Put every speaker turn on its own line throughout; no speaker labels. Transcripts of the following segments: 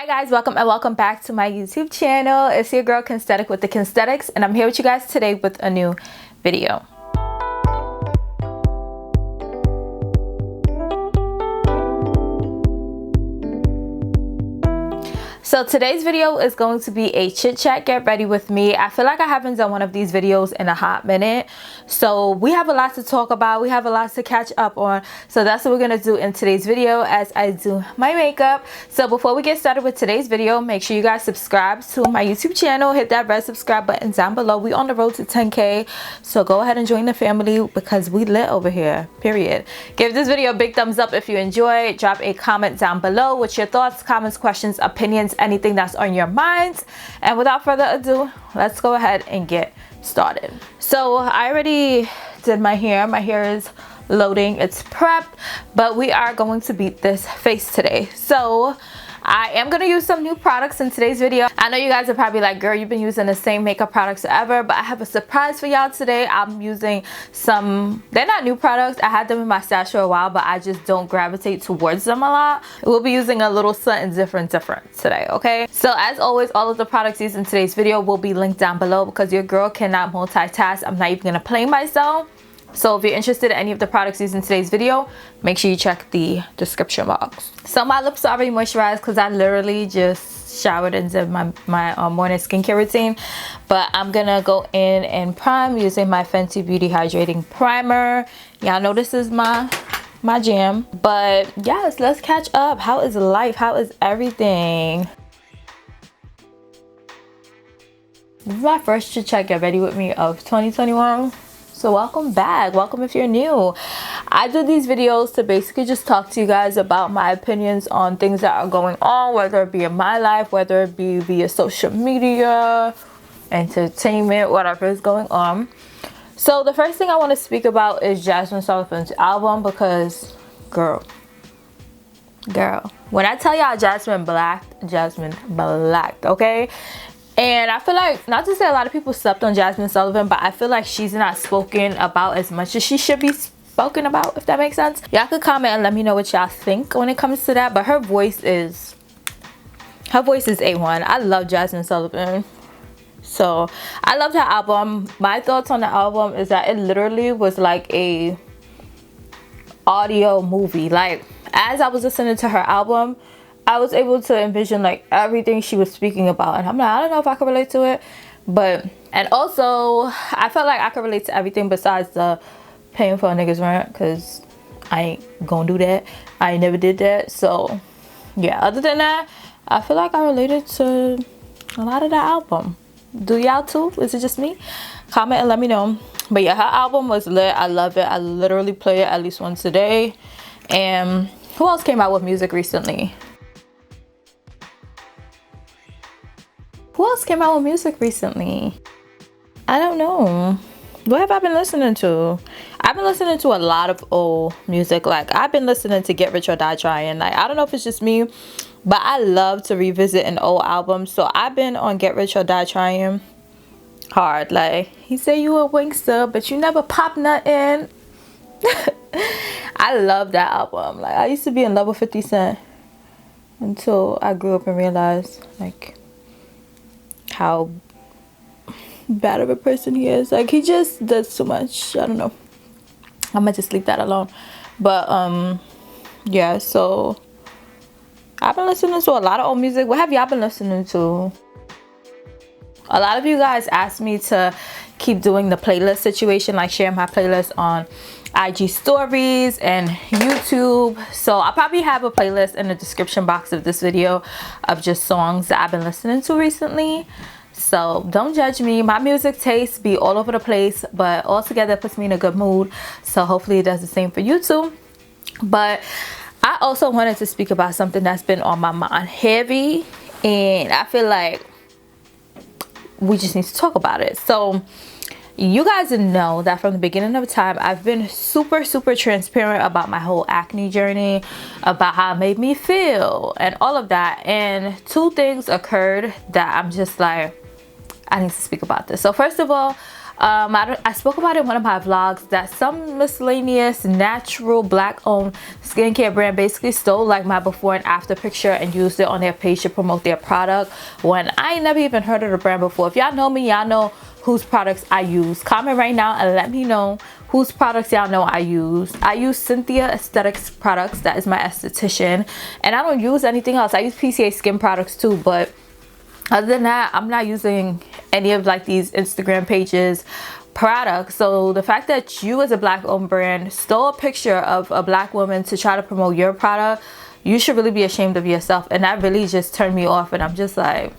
Hi guys, welcome and welcome back to my YouTube channel. It's your girl Kensthetic with the Kensthetics, and I'm here with you guys today with a new video. So today's video is going to be a chit chat get ready with me. I feel like I haven't done one of these videos in a hot minute, so we have a lot to talk about, we have a lot to catch up on. So that's what we're gonna do in today's video as I do my makeup. So before we get started with today's video, make sure you guys subscribe to my YouTube channel, hit that red subscribe button down below. We on the road to 10K, so go ahead and join the family because we lit over here, period. Give this video a big thumbs up if you enjoy. Drop a comment down below with your thoughts, comments, questions, opinions, anything that's on your minds. And without further ado, let's go ahead and get started. So I already did my hair. My hair is loading, it's prepped, but we are going to beat this face today. So I am going to use some new products in today's video. I know you guys are probably like, girl, you've been using the same makeup products forever, but I have a surprise for y'all today. I'm using some, they're not new products, I had them in my stash for a while, but I just don't gravitate towards them a lot. We'll be using a little something different today, okay? So as always, all of the products used in today's video will be linked down below because your girl cannot multitask. I'm not even going to play myself. So if you're interested in any of the products used in today's video, make sure you check the description box. So my lips are already moisturized because I literally just showered and did my morning skincare routine. But I'm gonna go in and prime using my Fenty Beauty Hydrating Primer. Y'all know this is my jam. But yes, let's catch up. How is life? How is everything? This is my first chit chat get ready with me of 2021. So welcome back, welcome if you're new. I do these videos to basically just talk to you guys about my opinions on things that are going on, whether it be in my life, whether it be via social media, entertainment, whatever is going on. So the first thing I want to speak about is Jasmine Sullivan's album because, girl, when I tell y'all Jasmine blacked, okay? And I feel like, not to say a lot of people slept on Jasmine Sullivan, but I feel like she's not spoken about as much as she should be spoken about, if that makes sense. Y'all could comment and let me know what y'all think when it comes to that, but her voice is A1. I love Jasmine Sullivan. So I loved her album. My thoughts on the album is that it literally was like a audio movie. Like, as I was listening to her album, I was able to envision like everything she was speaking about, and I'm like, I don't know if I could relate to it, but, and also I felt like I could relate to everything besides the paying for a nigga's rent, because I ain't gonna do that. I never did that. So yeah, other than that, I feel like I related to a lot of the album. Do y'all too? Is it just me? Comment and let me know. But yeah, her album was lit. I love it. I literally play it at least once a day. And who else came out with music recently? Who else came out with music recently? I don't know. What have I been listening to? I've been listening to a lot of old music. Like, I've been listening to Get Rich or Die Trying. Like, I don't know if it's just me, but I love to revisit an old album. So I've been on Get Rich or Die Trying hard. Like, he said you a Wingster, but you never pop nothing. I love that album. Like, I used to be in love with 50 Cent until I grew up and realized, like, how bad of a person he is. Like, he just does too much. I don't know, I'm gonna just leave that alone. But yeah, so I've been listening to a lot of old music. What have y'all been listening to? A lot of you guys asked me to keep doing the playlist situation, like share my playlist on IG stories and YouTube. So I'll probably have a playlist in the description box of this video of just songs that I've been listening to recently. So don't judge me. My music tastes be all over the place, but all together it puts me in a good mood. So hopefully it does the same for you too. But I also wanted to speak about something that's been on my mind heavy, and I feel like we just need to talk about it. So you guys know that from the beginning of time, I've been super transparent about my whole acne journey, about how it made me feel and all of that. And two things occurred that I'm just like, I need to speak about this. So first of all, I spoke about it in one of my vlogs that some miscellaneous natural black owned skincare brand basically stole like my before and after picture and used it on their page to promote their product when I ain't never even heard of the brand before. If y'all know me, y'all know whose products I use. Comment right now and let me know whose products y'all know I use. I use Cynthia Aesthetics products. That is my esthetician, and I don't use anything else. I use PCA skin products too, but other than that, I'm not using any of like these Instagram pages products. So the fact that you as a black owned brand stole a picture of a black woman to try to promote your product, you should really be ashamed of yourself. And that really just turned me off, and I'm just like,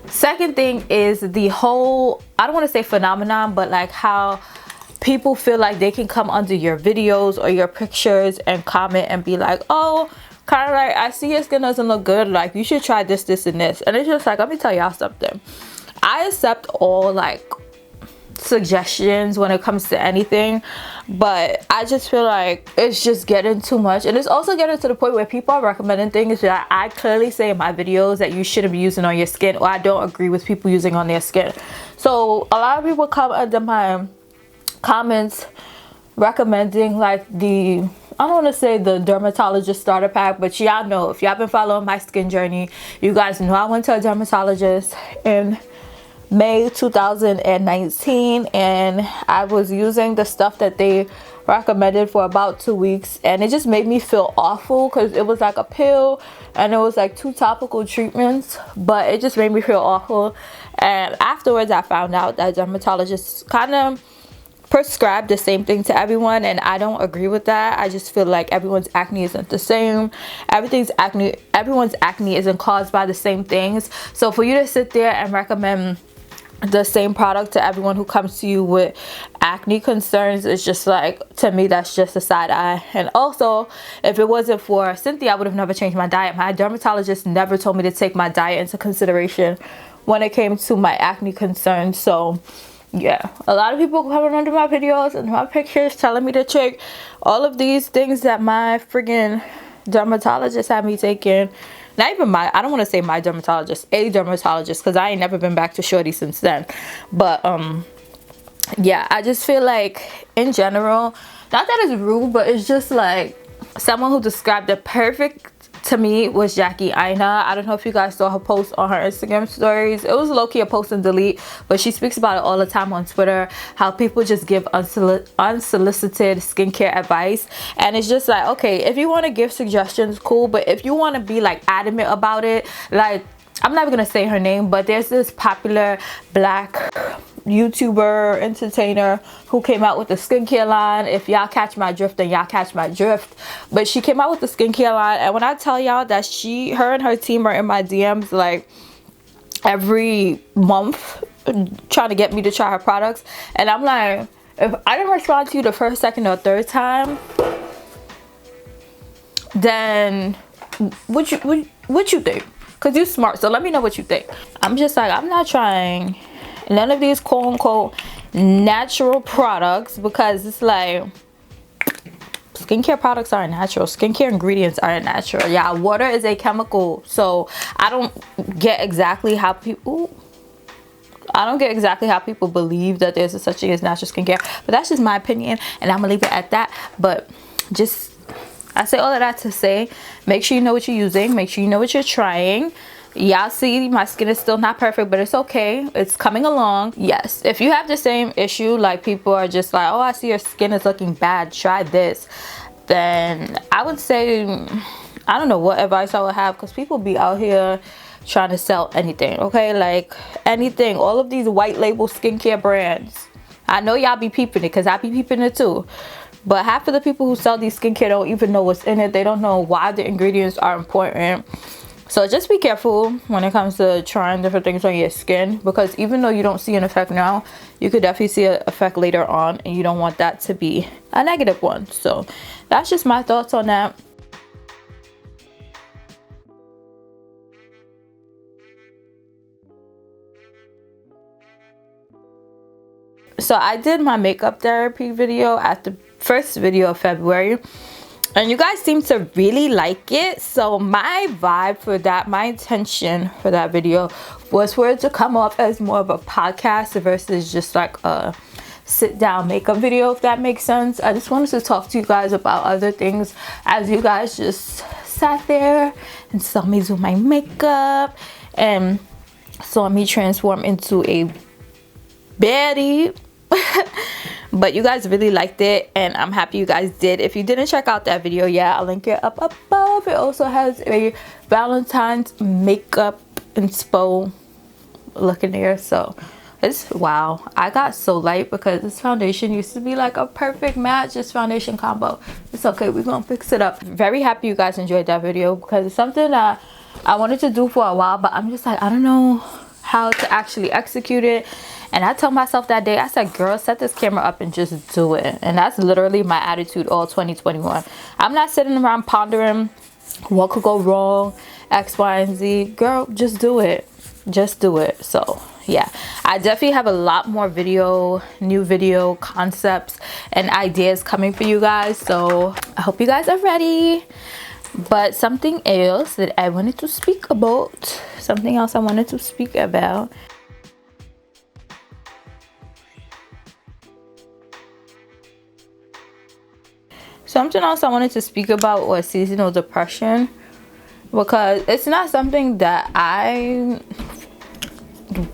second thing is the whole, I don't want to say phenomenon, but like how people feel like they can come under your videos or your pictures and comment and be like, oh, kind of like, I see your skin doesn't look good, like you should try this, this, and this. And it's just like, let me tell y'all something. I accept all like suggestions when it comes to anything, but I just feel like it's just getting too much. And it's also getting to the point where people are recommending things that I clearly say in my videos that you shouldn't be using on your skin, or I don't agree with people using on their skin. So a lot of people come under my comments recommending like the, I don't want to say the dermatologist starter pack, but y'all know, if y'all been following my skin journey, you guys know I went to a dermatologist in May 2019, and I was using the stuff that they recommended for about 2 weeks, and it just made me feel awful because it was like a pill and it was like 2 topical treatments, but it just made me feel awful. And afterwards I found out that dermatologists kind of prescribe the same thing to everyone, and I don't agree with that. I just feel like everyone's acne isn't the same. Everyone's acne isn't caused by the same things. So for you to sit there and recommend the same product to everyone who comes to you with acne concerns, is just like, to me, that's just a side eye. And also, if it wasn't for Cynthia, I would have never changed my diet. My dermatologist never told me to take my diet into consideration when it came to my acne concerns. So yeah, a lot of people coming under my videos and my pictures telling me to check all of these things that my friggin' dermatologist had me taking. Not even my, I don't want to say my dermatologist, a dermatologist, because I ain't never been back to Shorty since then. But yeah, I just feel like in general, not that it's rude, but it's just like, someone who described the perfect to me was Jackie Aina. I don't know if you guys saw her post on her Instagram stories. It was low-key a post and delete, but she speaks about it all the time on Twitter, how people just give unsolicited skincare advice. And it's just like, okay, if you want to give suggestions, cool, but if you want to be like adamant about it, like, I'm not gonna say her name, but there's this popular black YouTuber entertainer who came out with the skincare line. If y'all catch my drift, then y'all catch my drift. But she came out with the skincare line, and when I tell y'all that her and her team are in my DMs like every month trying to get me to try her products, and I'm like, if I didn't respond to you the first, second, or third time, then what you think? Because you're smart, so let me know what you think. I'm just like, I'm not trying none of these quote-unquote natural products, because it's like, skincare products aren't natural. Skincare ingredients aren't natural. Yeah, water is a chemical. So I don't get exactly how people believe that there's a such thing as natural skincare, but that's just my opinion, and I'm gonna leave it at that. But just, I say all of that to say, make sure you know what you're using, make sure you know what you're trying. Y'all see my skin is still not perfect, but it's okay, it's coming along. Yes, if you have the same issue, like people are just like, oh, I see your skin is looking bad, try this, then I would say, I don't know what advice I would have, because people be out here trying to sell anything, okay? Like anything, all of these white label skincare brands. I know y'all be peeping it, because I be peeping it too. But half of the people who sell these skincare don't even know what's in it. They don't know why the ingredients are important. So just be careful when it comes to trying different things on your skin, because even though you don't see an effect now, you could definitely see an effect later on, and you don't want that to be a negative one. So that's just my thoughts on that. So I did my makeup therapy video at the first video of February, and you guys seem to really like it. So my vibe for that, my intention for that video was for it to come off as more of a podcast versus just like a sit down makeup video, if that makes sense. I just wanted to talk to you guys about other things as you guys just sat there and saw me do my makeup and saw me transform into a baddie. But you guys really liked it, and I'm happy you guys did. If you didn't check out that video yet, I'll link it up above. It also has a Valentine's makeup inspo look in there. So it's wow, I got so light because this foundation used to be like a perfect match. This foundation combo, it's okay, we're gonna fix it up. Very happy you guys enjoyed that video because it's something that I wanted to do for a while, but I'm just like, I don't know how to actually execute it. And I told myself that day, I said, girl, set this camera up and just do it. And that's literally my attitude all 2021. I'm not sitting around pondering what could go wrong, X, Y, and Z. Girl, just do it. Just do it. So yeah, I definitely have a lot more new video concepts and ideas coming for you guys. So I hope you guys are ready. But something else that I wanted to speak about, was seasonal depression, because it's not something that I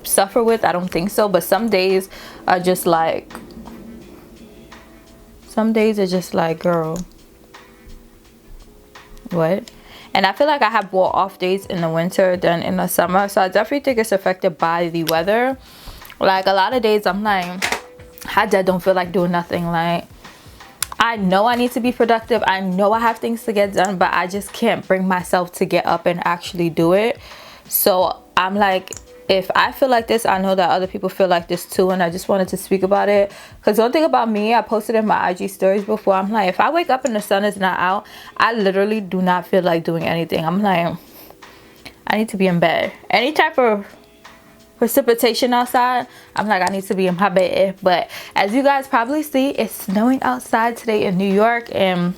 suffer with. I don't think so, but some days are just like, girl, what? And I feel like I have more off days in the winter than in the summer, so I definitely think it's affected by the weather. Like a lot of days I'm like, I just don't feel like doing nothing. Like, I know I need to be productive, I know I have things to get done, but I just can't bring myself to get up and actually do it. So I'm like, if I feel like this, I know that other people feel like this too, and I just wanted to speak about it. Because one thing about me, I posted in my IG stories before, I'm like, if I wake up and the sun is not out, I literally do not feel like doing anything. I'm like, I need to be in bed. Any type of precipitation outside, I'm like, I need to be in my bed. But as you guys probably see, it's snowing outside today in New York, and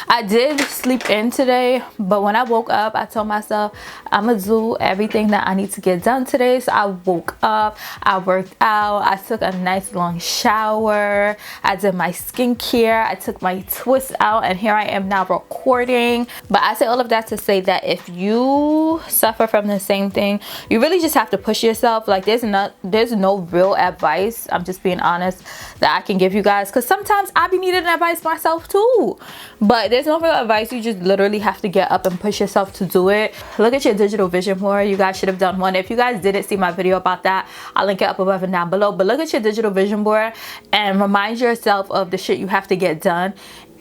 I did sleep in today, but when I woke up, I told myself I'm gonna do everything that I need to get done today. So I woke up, I worked out, I took a nice long shower, I did my skincare, I took my twist out, and here I am now recording. But I say all of that to say that if you suffer from the same thing, you really just have to push yourself. Like, there's no real advice, I'm just being honest, that I can give you guys, because sometimes I be needing advice myself too. But there's no real advice. You just literally have to get up and push yourself to do it. Look at your digital vision board. You guys should have done one. If you guys didn't see my video about that, I'll link it up above and down below. But look at your digital vision board and remind yourself of the shit you have to get done.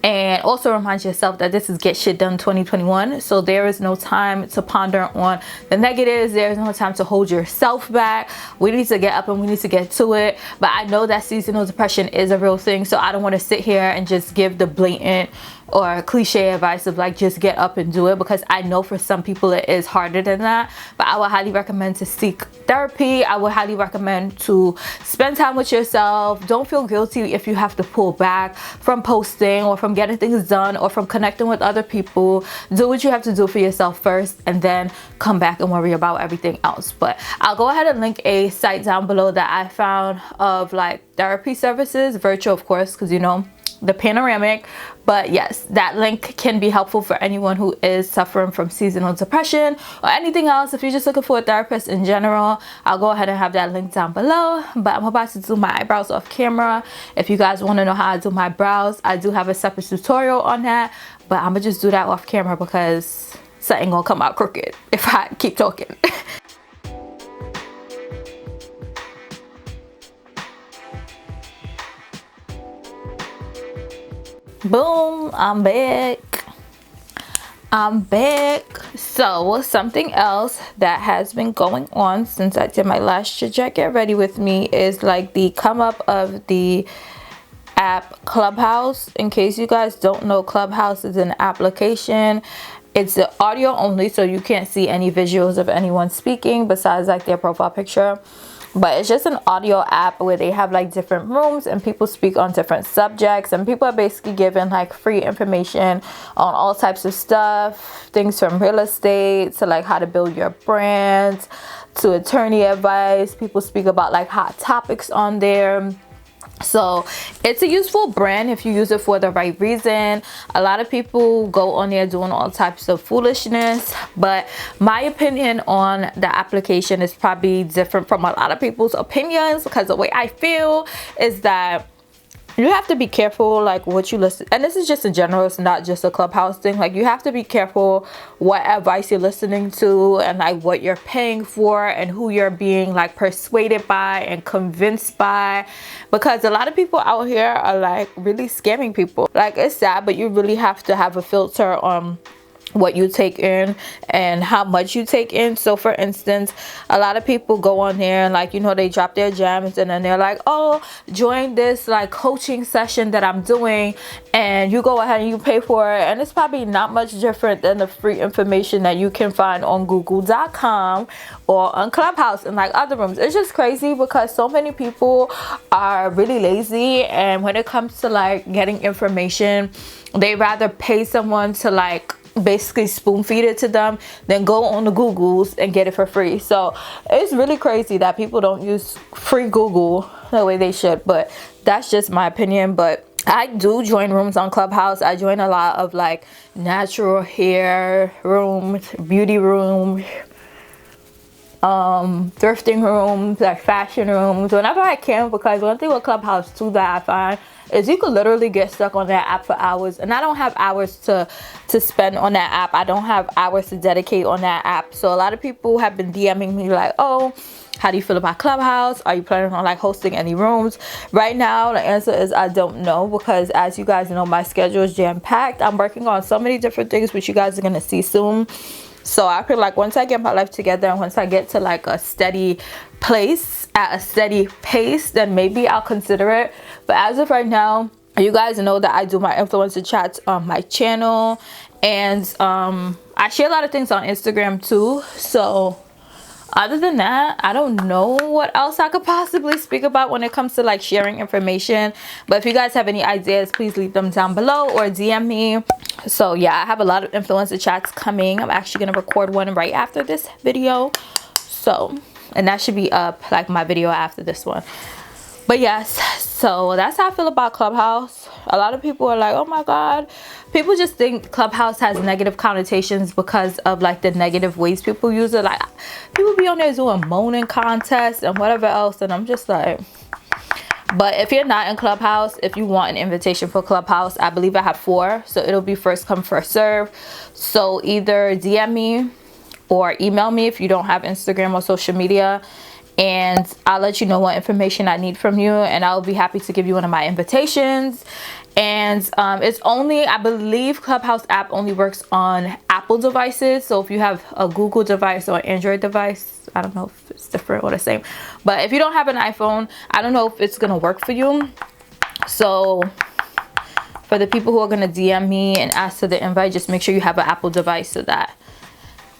And also remind yourself that this is Get Shit Done 2021. So there is no time to ponder on the negatives. There is no time to hold yourself back. We need to get up and we need to get to it. But I know that seasonal depression is a real thing. So I don't want to sit here and just give the blatant or cliche advice of like, just get up and do it, because I know for some people it is harder than that. But I would highly recommend to seek therapy. I would highly recommend to spend time with yourself. Don't feel guilty if you have to pull back from posting or from getting things done or from connecting with other people. Do what you have to do for yourself first, and then come back and worry about everything else. But I'll go ahead and link a site down below that I found of like therapy services, virtual of course, because you know, the panoramic. But yes, that link can be helpful for anyone who is suffering from seasonal depression or anything else. If you're just looking for a therapist in general, I'll go ahead and have that link down below. But I'm about to do my eyebrows off camera. If you guys want to know how I do my brows, I do have a separate tutorial on that, but I'm gonna just do that off camera because something gonna come out crooked if I keep talking. Boom, I'm back. So something else that has been going on since I did my last Chit Chat Get Ready with me is like the come up of the app Clubhouse. In case you guys don't know, Clubhouse is an application. It's the audio only, so you can't see any visuals of anyone speaking besides like their profile picture. but it's just an audio app where they have like different rooms and people speak on different subjects, and people are basically given like free information on all types of stuff, things from real estate to like how to build your brand to attorney advice. People speak about like hot topics on there. So it's a useful brand if you use it for the right reason. A lot of people go on there doing all types of foolishness, but my opinion on the application is probably different from a lot of people's opinions, because the way I feel is that you have to be careful like what you listen, and this is just in general, it's not just a Clubhouse thing. Like you have to be careful what advice you're listening to, and like what you're paying for, and who you're being like persuaded by and convinced by, because a lot of people out here are like really scamming people. Like it's sad, but you really have to have a filter on what you take in and how much you take in. So for instance, a lot of people go on there and like, you know, they drop their gems and then they're like, oh, join this like coaching session that I'm doing, and you go ahead and you pay for it, and it's probably not much different than the free information that you can find on google.com or on Clubhouse and like other rooms. It's just crazy because so many people are really lazy, and when it comes to like getting information, they rather pay someone to like basically spoon feed it to them than go on the Googles and get it for free. So it's really crazy that people don't use free Google the way they should, but that's just my opinion. But I do join rooms on Clubhouse. I join a lot of like natural hair rooms, beauty rooms, thrifting rooms, like fashion rooms, whenever I can, because one thing with Clubhouse too that I find is you could literally get stuck on that app for hours, and I don't have hours to spend on that app. I don't have hours to dedicate on that app. So a lot of people have been DMing me like, oh, how do you feel about Clubhouse? Are you planning on like hosting any rooms? Right now the answer is I don't know, because as you guys know, my schedule is jam-packed. I'm working on so many different things which you guys are gonna see soon. So I feel like once I get my life together and once I get to like a steady place at a steady pace, then maybe I'll consider it. But as of right now, you guys know that I do my influencer chats on my channel, and I share a lot of things on Instagram too. So other than that, I don't know what else I could possibly speak about when it comes to like sharing information. But if you guys have any ideas, please leave them down below or DM me. So yeah, I have a lot of influencer chats coming. I'm actually gonna record one right after this video, so, and that should be up like my video after this one. But yes, so that's how I feel about Clubhouse. A lot of people are like, oh my god, people just think Clubhouse has negative connotations because of like the negative ways people use it. Like people be on there doing moaning contests and whatever else, and I'm just like, but if you're not in Clubhouse, if you want an invitation for Clubhouse, I believe I have 4, so it'll be first come first serve. So either DM me or email me if you don't have Instagram or social media, and I'll let you know what information I need from you, and I'll be happy to give you one of my invitations. And it's only, I believe Clubhouse app only works on Apple devices. So if you have a Google device or Android device, I don't know if it's different or the same, but if you don't have an iPhone, I don't know if it's gonna work for you. So for the people who are gonna DM me and ask for the invite, just make sure you have an Apple device so that,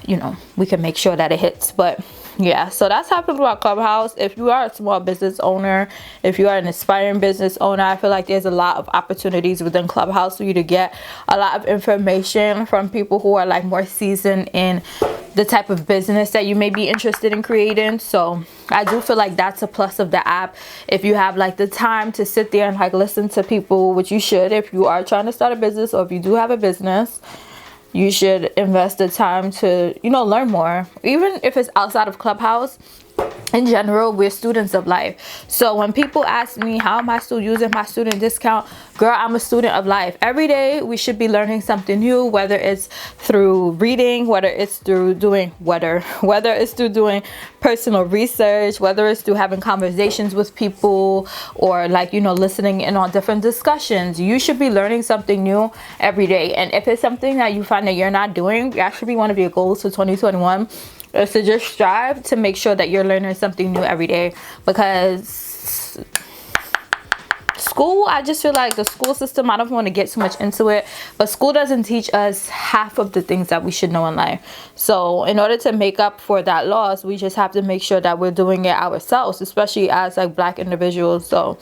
you know, we can make sure that it hits. But yeah, so that's how I feel about Clubhouse. If you are a small business owner, if you are an aspiring business owner, I feel like there's a lot of opportunities within Clubhouse for you to get a lot of information from people who are like more seasoned in the type of business that you may be interested in creating. So I do feel like that's a plus of the app. If you have like the time to sit there and like listen to people, which you should if you are trying to start a business, or if you do have a business, you should invest the time to, you know, learn more. Even if it's outside of Clubhouse, in general, we're students of life. So when people ask me, how am I still using my student discount? Girl, I'm a student of life. Every day we should be learning something new, whether it's through reading, whether it's through doing whether it's through doing personal research, whether it's through having conversations with people, or like, you know, listening in on different discussions. You should be learning something new every day. And if it's something that you find that you're not doing, that should be one of your goals for 2021. Is to just strive to make sure that you're learning something new every day, because School, I just feel like the school system, I don't want to get too much into it, but school doesn't teach us half of the things that we should know in life. So in order to make up for that loss, we just have to make sure that we're doing it ourselves, especially as like Black individuals. So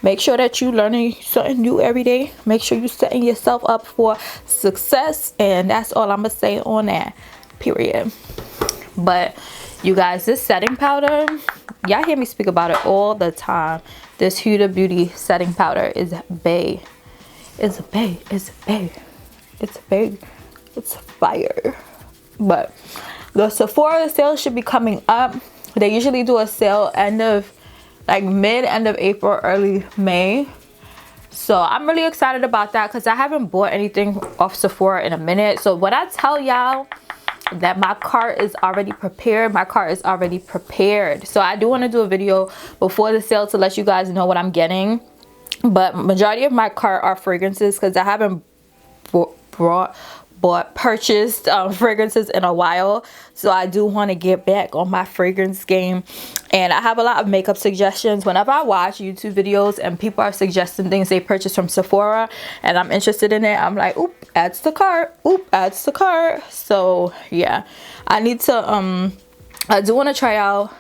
make sure that you're learning something new every day. Make sure you're setting yourself up for success, and that's all I'm gonna say on that, period. But you guys, this setting powder, y'all hear me speak about it all the time. This Huda Beauty setting powder is bae. It's bae. It's bae. It's bae. It's fire. But the Sephora sale should be coming up. They usually do a sale end of April, early May. So I'm really excited about that because I haven't bought anything off Sephora in a minute. So when I tell y'all that my cart is already prepared, my cart is already prepared. So I do want to do a video before the sale to let you guys know what I'm getting. But majority of my cart are fragrances because I haven't purchased fragrances in a while. So I do want to get back on my fragrance game, and I have a lot of makeup suggestions. Whenever I watch YouTube videos and people are suggesting things they purchase from Sephora and I'm interested in it, I'm like, oop, adds to cart, oop, adds to cart. So yeah, I need to I do want to try out,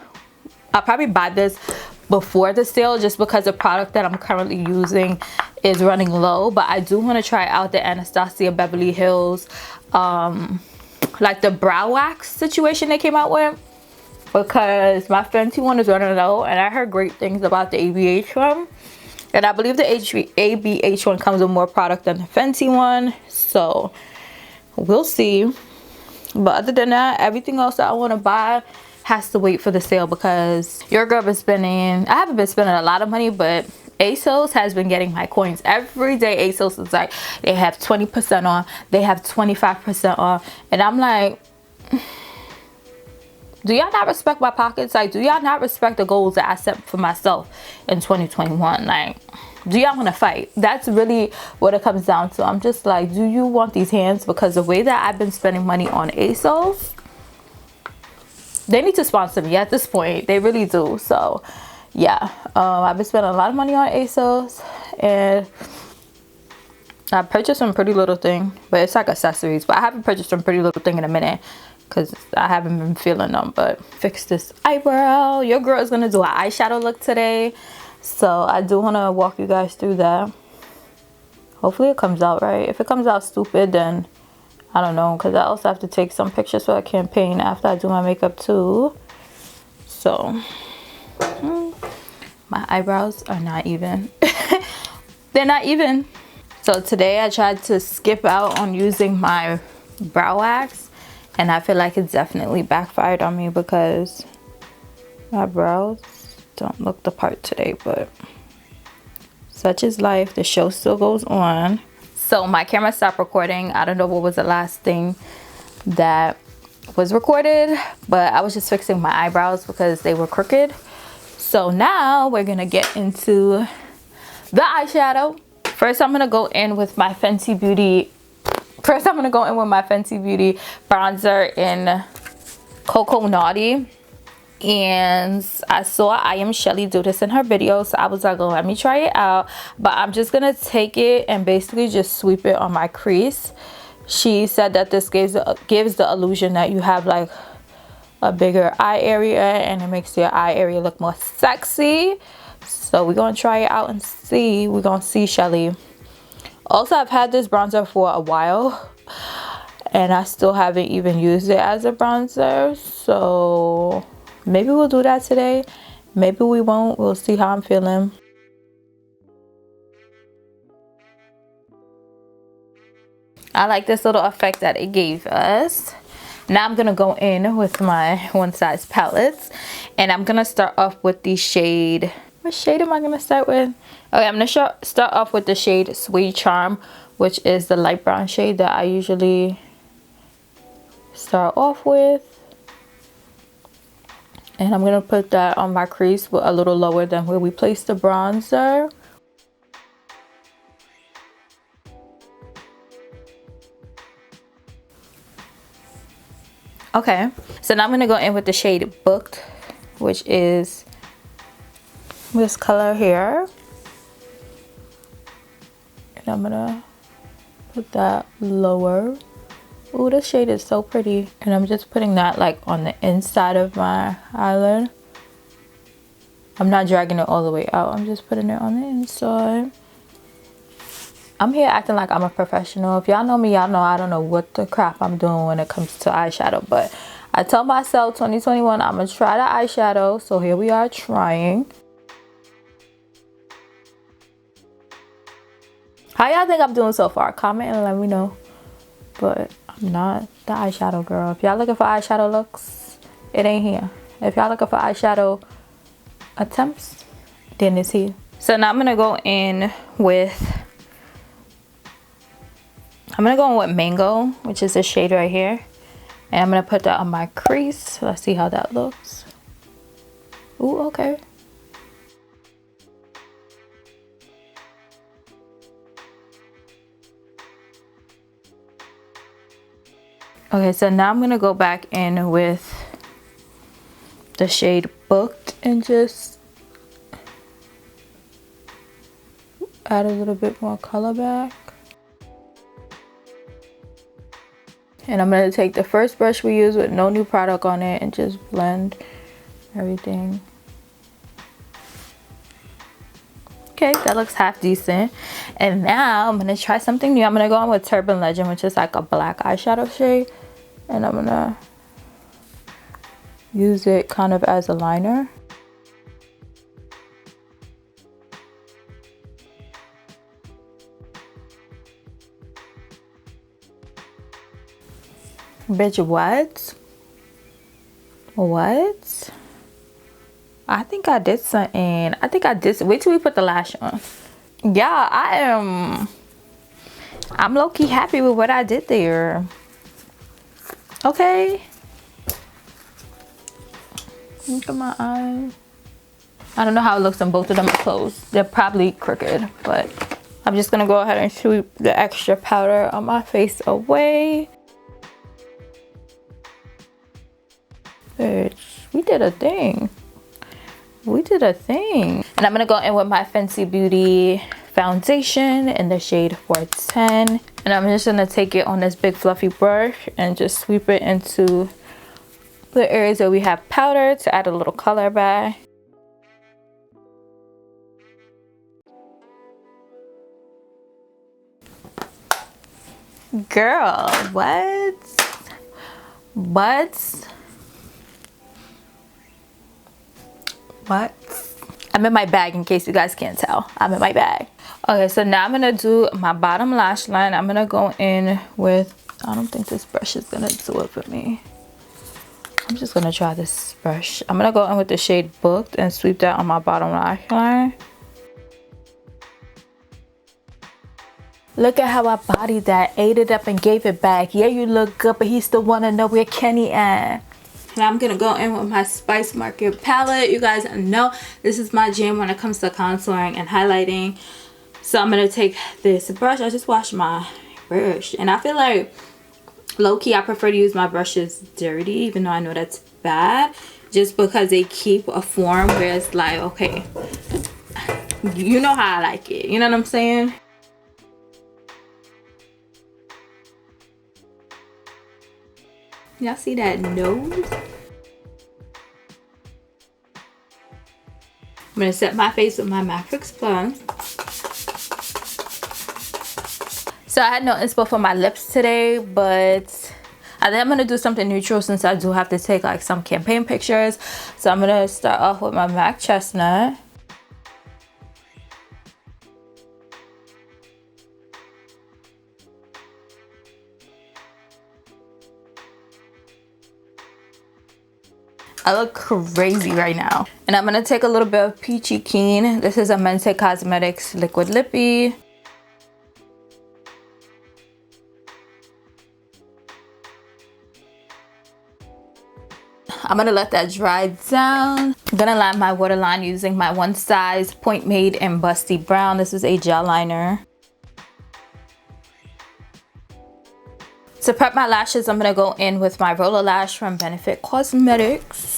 I'll probably buy this before the sale just because the product that I'm currently using is running low. But I do want to try out the Anastasia Beverly Hills like the brow wax situation they came out with, because my Fenty one is running low and I heard great things about the ABH one, and I believe the ABH one comes with more product than the Fenty one, so we'll see. But other than that, everything else that I want to buy has to wait for the sale, because your girl been spending, I haven't been spending a lot of money, but ASOS has been getting my coins every day. ASOS is like, they have 20% off, they have 25% off, and I'm like, do y'all not respect my pockets? Like, do y'all not respect the goals that I set for myself in 2021? Like, do y'all want to fight? That's really what it comes down to. I'm just like, do you want these hands? Because the way that I've been spending money on ASOS, they need to sponsor me at this point. They really do. So yeah, I've been spending a lot of money on ASOS, and I purchased some Pretty Little Thing, but it's like accessories. But I haven't purchased some Pretty Little Thing in a minute because I haven't been feeling them. But fix this eyebrow. Your girl is gonna do an eyeshadow look today, so I do want to walk you guys through that. Hopefully it comes out right. If it comes out stupid, then I don't know, because I also have to take some pictures for a campaign after I do my makeup too. So my eyebrows are not even. They're not even. So today I tried to skip out on using my brow wax, and I feel like it definitely backfired on me because my brows don't look the part today, but such is life. The show still goes on. So my camera stopped recording. I don't know what was the last thing that was recorded, but I was just fixing my eyebrows because they were crooked. So now we're gonna get into the eyeshadow. First I'm gonna go in with my Fenty Beauty bronzer in Cocoa Naughty. And I saw I Am Shelly do this in her video, so I was like, oh, let me try it out. But I'm just gonna take it and basically just sweep it on my crease. She said that this gives the illusion that you have like a bigger eye area, and it makes your eye area look more sexy. So we're gonna try it out and see. We're gonna see, Shelly. Also, I've had this bronzer for a while and I still haven't even used it as a bronzer, so maybe we'll do that today, maybe we won't. We'll see how I'm feeling. I like this little effect that it gave us. Now I'm gonna go in with my One Size palettes, and I'm gonna start off with the shade, what shade am I gonna start with? Okay, I'm gonna start off with the shade Sweet Charm, which is the light brown shade that I usually start off with. And I'm gonna put that on my crease, but a little lower than where we placed the bronzer. Okay, so now I'm gonna go in with the shade Booked, which is this color here. And I'm gonna put that lower. Ooh, this shade is so pretty. And I'm just putting that like on the inside of my eyelid. I'm not dragging it all the way out. I'm just putting it on the inside. I'm here acting like I'm a professional. If y'all know me, y'all know I don't know what the crap I'm doing when it comes to eyeshadow. But I told myself 2021, I'm going to try the eyeshadow. So here we are trying. How y'all think I'm doing so far? Comment and let me know. But I'm not the eyeshadow girl. If y'all looking for eyeshadow looks, it ain't here. If y'all looking for eyeshadow attempts, then it's here. So now I'm going to go in with... Mango, which is this shade right here. And I'm going to put that on my crease. Let's see how that looks. Ooh, okay. Okay, so now I'm going to go back in with the shade Booked and just add a little bit more color back. And I'm going to take the first brush we use with no new product on it and just blend everything. Okay, that looks half decent. And now I'm going to try something new. I'm going to go in with Turban Legend, which is like a black eyeshadow shade. And I'm going to use it kind of as a liner. Bitch, what? What? I think I did something. I think I did. Wait till we put the lash on. Yeah, I'm low-key happy with what I did there. Okay. Look at my eye. I don't know how it looks when both of them are closed. They're probably crooked, but I'm just gonna go ahead and sweep the extra powder on my face away. Bitch, we did a thing. We did a thing. And I'm gonna go in with my Fenty Beauty foundation in the shade 410. And I'm just gonna take it on this big fluffy brush and just sweep it into the areas where we have powder to add a little color back. Girl, what? I'm in my bag, in case you guys can't tell. I'm in my bag. Okay, so now I'm gonna do my bottom lash line. I'm gonna go in with, I don't think this brush is gonna do it for me. I'm just gonna try this brush. I'm gonna go in with the shade Booked and sweep that on my bottom lash line. Look at how I bodied that, ate it up and gave it back. Yeah, you look good, but he still wanna know where Kenny at. And I'm gonna go in with my Spice Market palette. You guys know this is my jam when it comes to contouring and highlighting. So I'm gonna take this brush. I just washed my brush, and I feel like low-key I prefer to use my brushes dirty, even though I know that's bad, just because they keep a form where it's like, okay, you know how I like it, you know what I'm saying? Y'all see that nose? I'm gonna set my face with my MAC Fix Plus. So I had no inspo for my lips today, but I think I'm gonna do something neutral since I do have to take like some campaign pictures. So I'm gonna start off with my MAC Chestnut. I look crazy right now. And I'm gonna take a little bit of Peachy Keen. This is a Mente Cosmetics Liquid Lippy. I'm gonna let that dry down. I'm gonna line my waterline using my One Size Point Made in Busty Brown. This is a gel liner. To prep my lashes, I'm gonna go in with my roller lash from Benefit Cosmetics.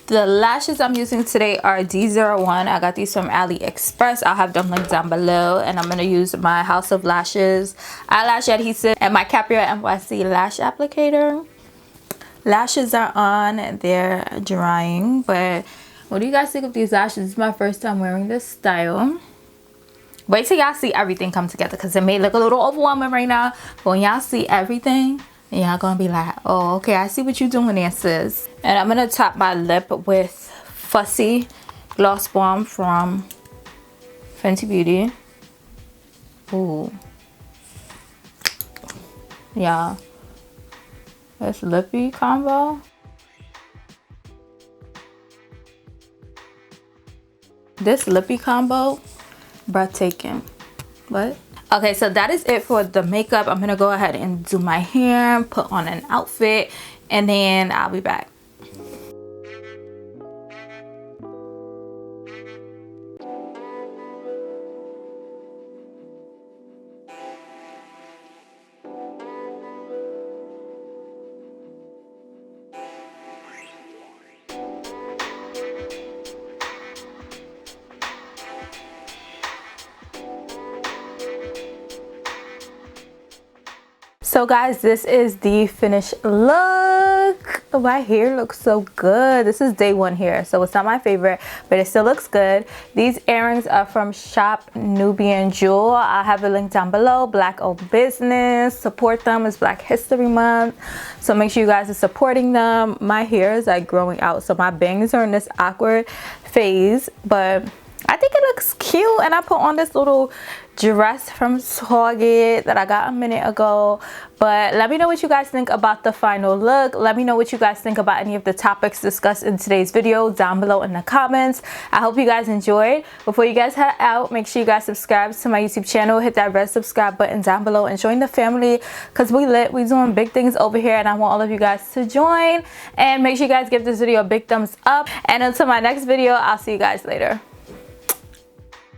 The lashes I'm using today are D01. I got these from AliExpress. I'll have them linked down below. And I'm going to use my House of Lashes eyelash adhesive and my Caprio NYC lash applicator. Lashes are on. They're drying. But what do you guys think of these lashes? This is my first time wearing this style. Wait till y'all see everything come together, because it may look a little overwhelming right now. But when y'all see everything, y'all gonna be like, oh, okay, I see what you're doing there, sis. And I'm gonna top my lip with Fussy Gloss Bomb from Fenty Beauty. Ooh. Yeah. This lippy combo. This lippy combo, breathtaking. What? Okay, so that is it for the makeup. I'm gonna go ahead and do my hair, put on an outfit, and then I'll be back. So guys, this is the finished look. My hair looks so good. This is day one hair, so it's not my favorite, but it still looks good. These earrings are from Shop Nubian Jewel. I'll have a link down below. Black owned business. Support them. It's Black History Month, so make sure you guys are supporting them. My hair is like growing out, so my bangs are in this awkward phase, but I think it looks cute. And I put on this little dress from Target that I got a minute ago. But let me know what you guys think about the final look. Let me know what you guys think about any of the topics discussed in today's video down below in the comments. I hope you guys enjoyed. Before you guys head out, make sure you guys subscribe to my YouTube channel. Hit that red subscribe button down below and join the family, because we lit. We doing big things over here, and I want all of you guys to join. And make sure you guys give this video a big thumbs up. And until my next video, I'll see you guys later.